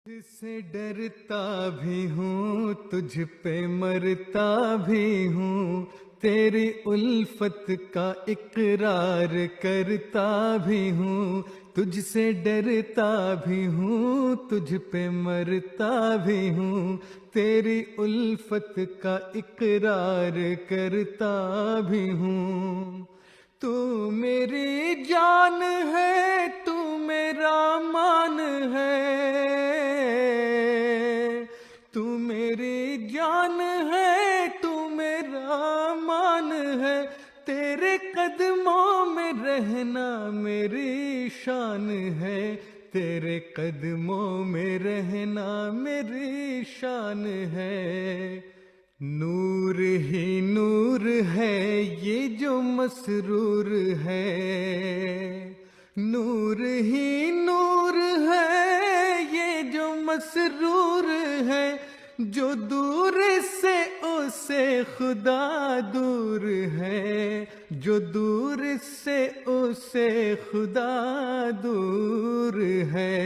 تجھ سے ڈرتا بھی ہوں، تجھ پہ مرتا بھی ہوں، تیری الفت کا اقرار کرتا بھی ہوں۔ تجھ سے ڈرتا بھی ہوں، تجھ پہ مرتا بھی ہوں، تیری الفت کا اقرار کرتا بھی ہوں۔ تو میری جان ہے، تو میرا مان ہے، تو میری جان ہے، تو میرا مان ہے، تیرے قدموں میں رہنا میری شان ہے، تیرے قدموں میں رہنا میری شان ہے۔ نور ہی نور ہے یہ جو مسرور ہے، نور ہی نور ہے یہ جو مسرور ہے، جو دور سے اسے خدا دور ہے، جو دور سے اسے خدا دور ہے۔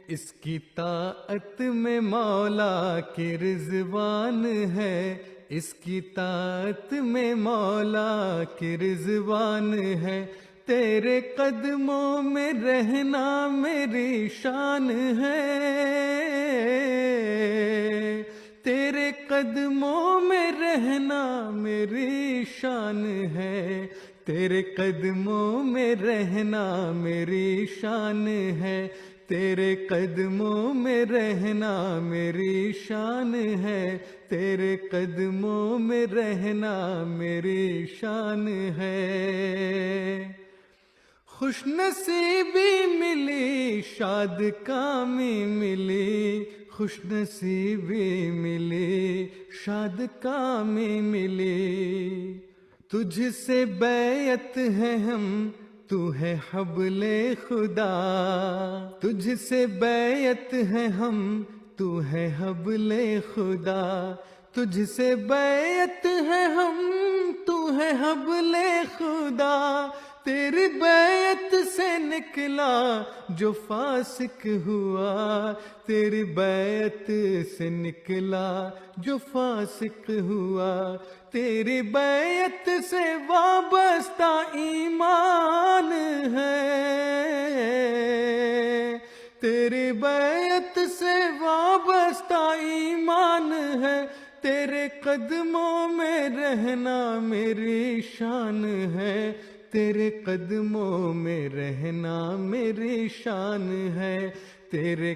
اس کی طاعت میں مولا کی رضوان ہے، اس کی طاعت میں مولا کی رضوان ہے، تیرے قدموں میں رہنا میری شان ہے، تیرے قدموں میں رہنا میری شان ہے، تیرے قدموں میں رہنا میری شان ہے، تیرے قدموں میں رہنا میری شان ہے، تیرے قدموں میں رہنا میری شان ہے۔ خوش نصیبی ملی، شاد کامی ملی، خوش نصیبی ملی، شاد کامی ملی، تجھ سے بیعت ہے ہم، تو ہے حبل خدا، تجھ سے بیعت ہے ہم، تو ہے حبل خدا، تجھ سے بیعت ہے ہم، تو ہے حبل خدا، تیری بیعت سے نکلا جو فاسق ہوا، تیری بیعت سے نکلا جو فاسق ہوا، تیری بیعت سے وابستہ ایمان ہے، تیری بیعت سے وابستہ ایمان ہے، تیرے قدموں میں رہنا میری شان ہے، تیرے قدموں میں رہنا میری شان ہے، تیرے